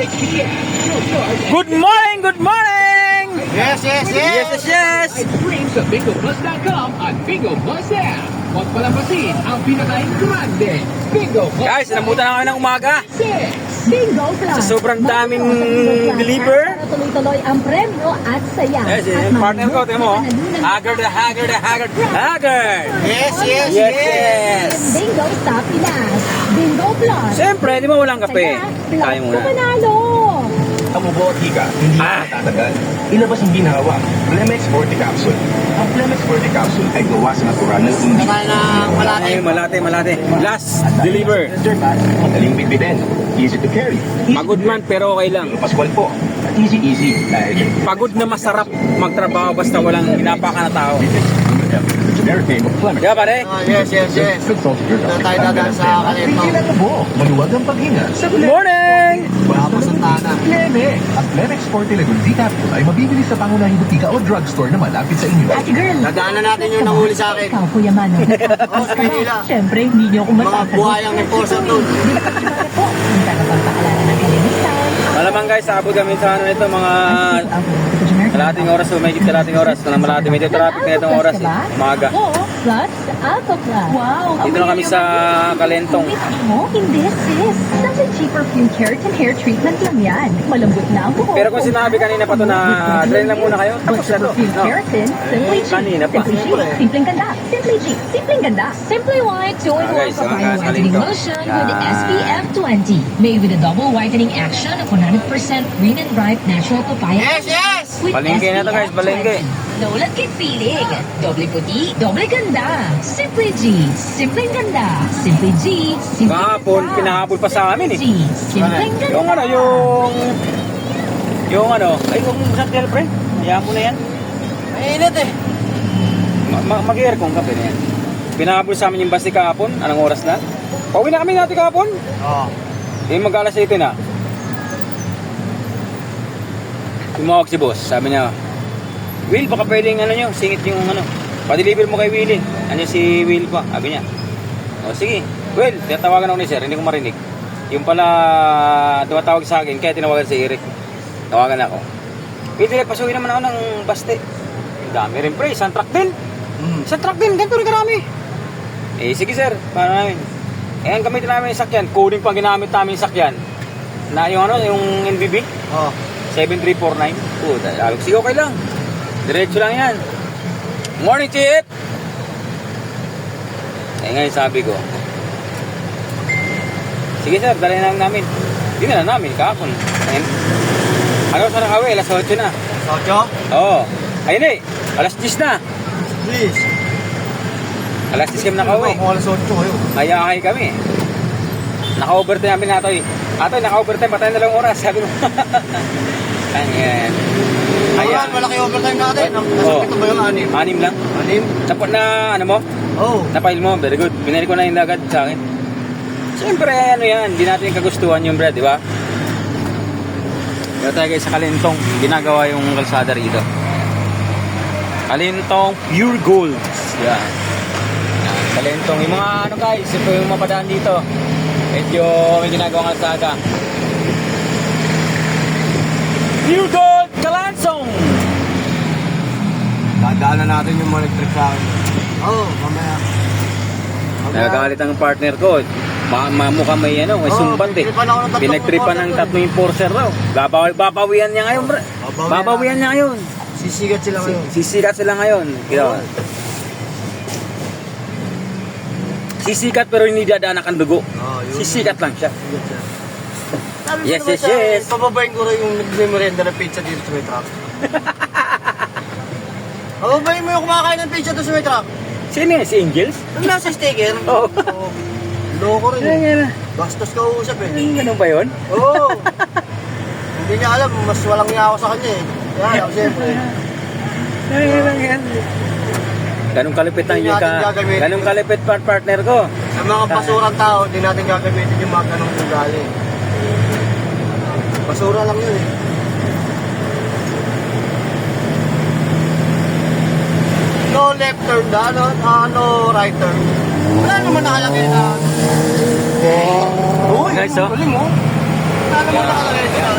Good morning! Good morning! Yes, yes, yes! Yes, yes, yes! Stream sa BingoPlus.com at Bingo Plus app. Huwag palampasin ang pinaka-grande Bingo Plus. Guys, namutan na kami ng umaga. Bingo Plus. Sa sobrang daming Mag-Bingo Plus deliver. para tuloy-tuloy ang premyo at saya. Yes, At yung partner ko, mamimili tingnan mo. ka na nun ng Haggard, Haggard, Haggard, Haggard! Yes, yes, Yes, yes! yes! Bingo sa Pinas. Bingo Plus. Siyempre, di mo walang kape. Saya, Tayo muna. plus panalo. Ang Mubo at Hika, hindi matatagal. Ilabas ang ginawa. Flemex Forte Capsule. Ang Flemex Forte Capsule ay gawa sa natural na hindi. Saka na malaki. Ay, malate. Last, deliver. Madaling bitbitin. Easy to carry. Pagod man, pero okay lang. Yung Pascual po. At easy. Dahil Pagod na masarap magtrabaho basta walang hinapaka na tao. the generic name of Flemex. Di ba, pare? Yes, yes, yes. Consult your Doon doctor. tayo dadaan sa Kalento. Hindi lang Mubo. Maluwag ang paghinga. Sa Good morning! Tapos ang Tana. Flemex. Ang Flemex Forte Lagundi Capsule ay mabibili sa pangunahing butika o drugstore na malapit sa inyo. Ate girl. Dadaanan natin yung nahuli sa akin. Ikaw, Kuya Mano. Oo, sa Manila. Siyempre, hindi niyo ako Mga masasagot. buhayang enforcer doon. Po, punta ka pang paalala ng kalimitan. Malamang guys, abot kami sa ano nito, mga kalahating oras o may kalahating oras. Malati, medyo traffic na itong oras eh. Umaga. Oo, plus Alpha Plus. Wow. Dito na kami sa Kalentong. Mo, hindi sis. Nasa G Perfume Keratin Hair Treatment lang yan. Malambot na ang buhok. Pero kung sinabi kanina pa to na drain lang muna kayo, tapos na to. Perfume No. Keratin, Simply G. Kanina pa. Simply G, Simpleng Ganda. Simply G, Simpleng Ganda. Simply White 2-in-1 guys, Papaya mga Whitening kalito. Lotion with SPF 20. Made with a double whitening action of 100% green and ripe natural papaya. Yes, yes! With Palengke na to, guys, SPF palengke. 20. Naulat kay feeling. Doble puti, doble ganda. Simply G, Simpleng Ganda. Simply G, Simpleng Kahapon, Ganda. pinahabol pa sa amin eh. G, Simpleng Ganda. Yung ano, ay huwag mo sa pre. Hayaan mo na yan. Mainit eh. Mag-aircon ka pa na yan. Pinahabol sa amin yung bus ni kahapon. Anong oras na? Pauwi na kami natin kahapon. Oo. Mag-alas 7 na. Tumawag si boss. Sabi niya, Will, baka pwedeng ano nyo, singit yung ano. Pa-deliver mo kay Willie. Ano si Will pa? Sabi niya. O sige. Will, tatawagan ako ni sir. Hindi ko marinig. Yung pala tumatawag sa akin, kaya tinawagan si Eric. Tawagan ako. Will, pasukin naman ako ng baste. Ang dami rin pre. Isang truck din. Isang truck din. Ganito rin karami. Eh sige sir. Paano namin? Eh ang gamitin namin yung sakyan. Coding pa ginamit namin yung sakyan. Na yung ano, yung NBB. Oo. 7349. Sige, okay lang. Diretso lang yan. Morning, Chip! Eh, ngayon sabi ko, sige sir, dalhin lang namin. Hindi na namin, kahapon. Ayun. Ano sa nakawi? Alas 8 na. Socho? Oo. Ayun eh. Alas 10 na. Please. Alas 10 kami nakauwi. Kung alas 8 kayo. Mayahay kami. Naka-overtime namin nato eh. Atoy, naka-overtime. Patay na lang oras. Sabi ko. Ayan. Ayan, malaki overtime natin. Nasa pito ba yung anim? 6 lang. Anim? Tapos na, ano mo? Oo. Na-file mo, very good. Binili ko na yung agad sa akin. Siyempre, ano yan, hindi natin kagustuhan yung bread, di ba? Kaya tayo guys sa Kalentong, ginagawa yung kalsada rito. Kalentong Pure Gold. Yan. Yan. Kalentong, yung mga ano guys, ito yung mapadaan dito. Medyo may ginagawang kalsada. Pure Gold Kalentong! Dadaanan natin yung mga electric sa akin. Oo, mamaya. Nagagalit ang partner ko. Mukhang may ano, may sumband eh. tripan ako ng tatlong Pinagtripan ng enforcer tatlong enforcer daw. Babawian niya ngayon, bro. Babawian niya ngayon. Sisigat sila ngayon. Sisikat sila ngayon. Kaya, sisikat pero hindi dadaanak ang dugo. Yun. Sisikat lang siya. Sabi Yes, ko naman yes, sa akin, yes. pababayin ko rin yung nagmemorenda ng pizza dito sa may truck. Pababayin mo yung kumakain ng pizza doon sa may truck. Sino yan? Si Angels? Yung nasa sticker. Oo. Oo. Loko rin Ayan, eh. ayan. Bastos ka uusap eh. Ganun ba yun? Oo. Hindi niya alam, mas walang niya ako sa kanya eh. Kaya ako siyempre. Ganun kalipit ang Hindi natin gagamitin. ganun kalipit partner ko. Sa mga basurang tao, hindi natin gagamitin yung mga ganong ugali. Basura lang yun eh. No left turn na, no right turn. Wala naman nakalagay na. Uy, Guys, oh. galing mo. Ano mo nakalagay dyan?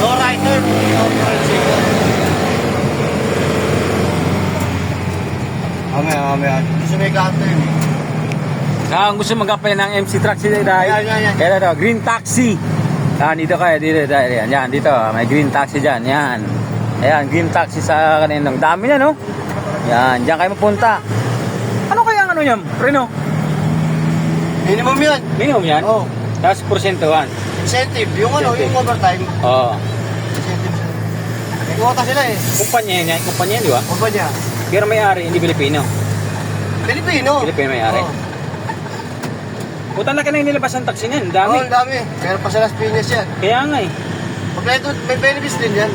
No writer. No writer. Mamaya. Gusto may kanto yun. Ang gusto mag-apply ng MC truck si Day. Yan. Kaya ito, green taxi. Dito kayo, dito. Yan, dito. May green taxi dyan. Yan. Ayan, green taxi sa kaninang. Dami na, no? Yan, dyan kayo mapunta. Ano kaya ang ano yan? Reno? Minimum yan. Minimum yan? Oo. Tapos porsentuhan. Incentive. Yung ano, yung overtime. Oo. Incentive. May quota sila eh. Kumpanya yan, kumpanya yan, di ba? Kumpanya niya. Pero may-ari, hindi Pilipino. Pilipino. Pilipino may-ari. Oo. Putang laki na yung nilabas ng taxi niyan. Oo, Dami. ang dami. Meron pa sa Las Piñas yan. Kaya nga eh. May benefits din yan.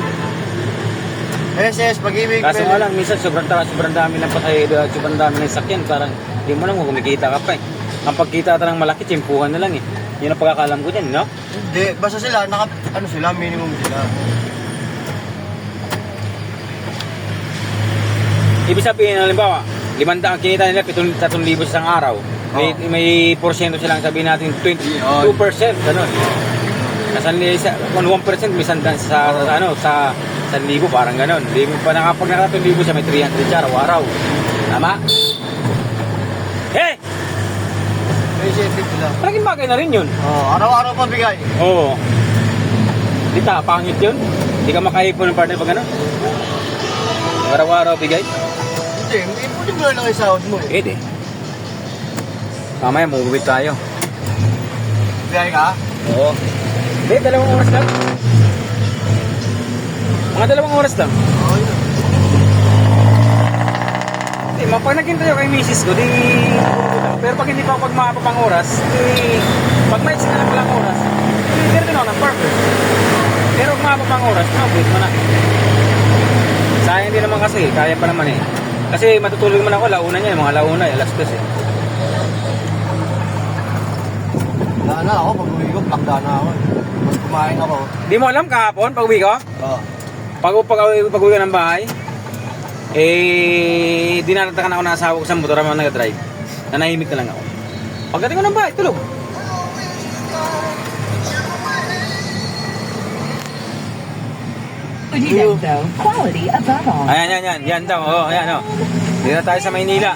SS, pag-ibig. Kaso nga lang, minsan sobrang dami ng pasahero at sobrang dami ng sakyan. Parang hindi mo lang kumikita ka pa eh. Ang pagkita ata ng malaki, tsimpuhan na lang eh. Yun ang pagkakalam ko dyan, no? Hindi, basta sila, sila, minimum sila. Ibig sabihin, halimbawa, 500 ang kinita nila, 3,000 sa isang araw. May porsyento silang sabihin natin 2%, ganun. Kasi kung 1% may sandan sa sa 1,000 parang ganun. Hindi mo pa nakapag naka 2,000 siya may 300 siya araw-araw. Tama? Hey! May incentive sila. Malaking bagay na rin yun. Araw-araw pa bigay. Oo. Di pangit yun. Hindi ka makaipon ng partner pag gano'n. Araw-araw bigay. Hindi mo lang ang sahod mo eh. Pwede. Mamaya mauwit tayo. Bigay ka? Oo. Hindi, 2 oras lang. Mga 2 oras lang. Oo, yun. Hindi, pag naging tayo kay misis ko, di... Pero pag hindi pa pag makapapang oras, di... Pag may na lang palang oras, di din ako ng perfect. Pero kung makapapang oras, wait mo na. Sayang din naman kasi, kaya pa naman eh. Kasi matutulog man ako, launa niya, mga launa, alas 2 eh. Wala na ako, pag uwi ko, plakda na ako. Pag kumain ako. Di mo alam kahapon, pag uwi ko? Oo. Pag uwi ko ng bahay, dinaratakan ako ng asawa ko sa motor naman nag-drive. Nanahimik na lang ako. Pagdating ko ng bahay, tulog. Unido, quality above all. Yan daw, ayan o. Dito na tayo sa Maynila.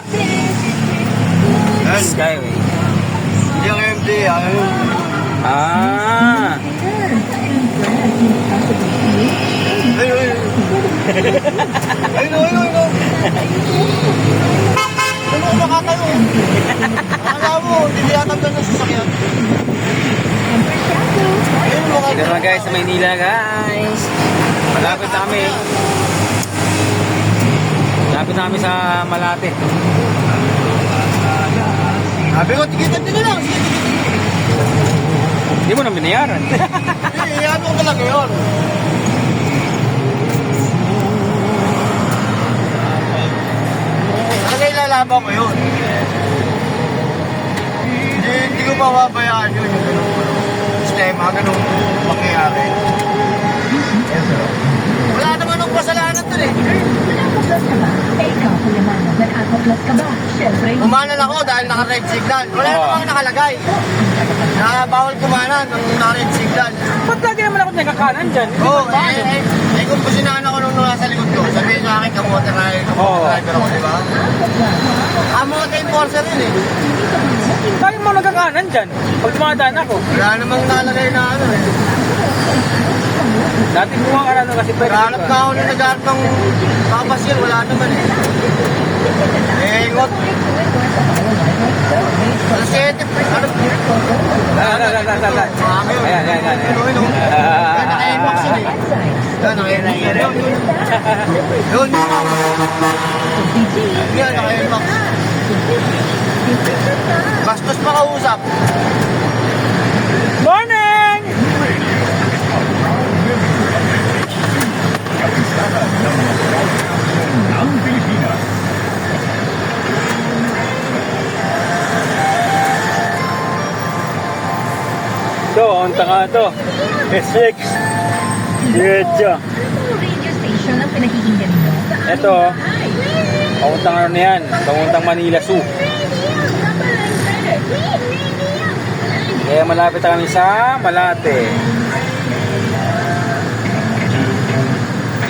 Skyway. Hindi yung MD, ayun. Ah, Ayun. Ano ko makatayo? Akala mo, hindi yatagdan ng sasakyan. Ayun, mga dito na guys sa Maynila guys. Malapit na kami. Malapit na kami sa Malate. Sabi ko, tikitan din na lang. Sige. Hindi mo na binayaran. Ano ko lang yun? Talaga ilalaban ko yun. Hindi ko mababayaan yun. Yung ganun sistema, ganun mangyayari. Wala naman ng kasalanan dun eh. Nakapaglas ka ba? Ikaw, kulamanag, nakapaglas ka ba? Siyempre, Umanan ako dahil naka-red signal. Wala namang nakalagay. Na bawal kumanan ng naka-red signal. Ba't lagi naman ako nagkakanan dyan? Oo, kung pusinahan ako nung nasa likod ko, sabihin sa akin, kamote driver ako, di ba? Kamote enforcer yun eh. Lagi mo nagkakanan dyan. Pag dumadaan ako. Wala namang nalagay na ano eh. Dati buwang ka na kasi pwede. Naghanap na ako nung naghanap ng papasil, wala naman eh. Ingot. Alas 7, ano? Ayan. Naka-inbox yun eh. Yun. Yan, naka-inbox. Bastos makausap. Morning! Ito, ang tanga ito. S6. Diretso. ano radio station ang pinakikinggan nyo? Ito, papuntang ano na yan, papuntang Manila Zoo. Kaya malapit kami sa Malate.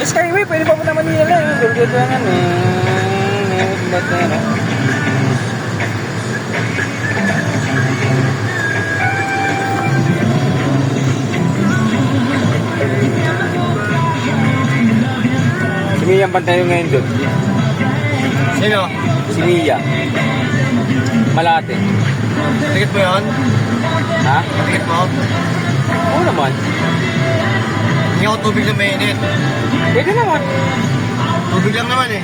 Skyway, pwede pa punta Manila lang. Ganda lang yan eh. Si Mia ang pantayo ngayon doon. Sino? Si Mia. Malate. Tikit mo yun? Ha? Tikit mo? Oo naman. Hindi ako tubig na mainit. Pwede naman. Tubig lang naman eh.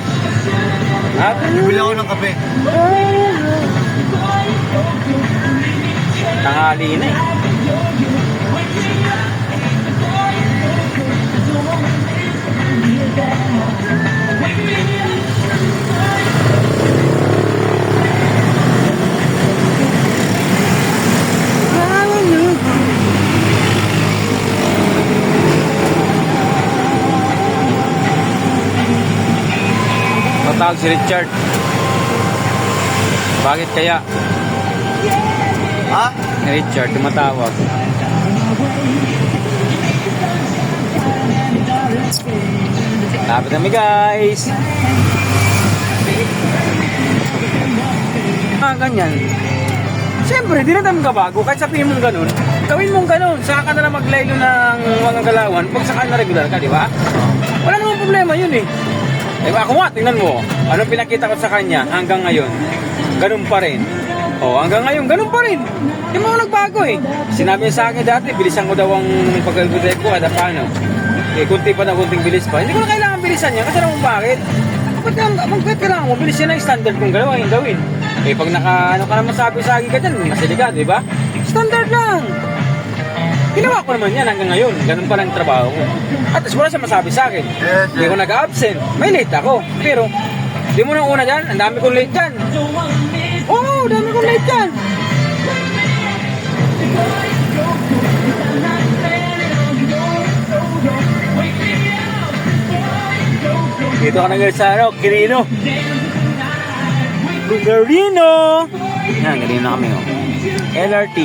Ha? Bibili ako ng kape. Tanghali na eh. Tatawag si Richard. Bakit kaya? Ha? Si Richard tumatawag. Lapit kami guys. Ganyan. Siyempre, di na tayo magkabago. Kahit sabihin mong ganun, gawin mong ganun. Saka ka na lang maglaylo ng mga galawan pag saka na regular ka, di ba? Wala namang problema yun eh. Diba ako nga, tingnan mo. Anong pinakita ko sa kanya hanggang ngayon? Ganun pa rin. O, hanggang ngayon, ganun pa rin. Hindi mo ako nagbago eh. Sinabi niya sa akin dati, bilisan ko daw ang pag-albuday ko kada paano. Eh, kunti pa na kunting bilis pa. Hindi ko na kailangan bilisan niya kasi naman bakit? Bakit kailangan mo? Bilis yan ang standard kong gawin. Eh, pag ano ka naman sabi-sagi ka dyan, masiliga, di ba? Standard lang. Ginawa ko naman yan hanggang ngayon. Ganun pa lang trabaho ko. At least wala siya masabi sa akin. Hindi ko nag-absent. May late ako. Pero, di mo nang una dyan, ang dami kong late dyan. Oo, dami kong late dyan. Dito ka na guys sa Quirino. Quirino! Yan, ganyan na kami oh. LRT.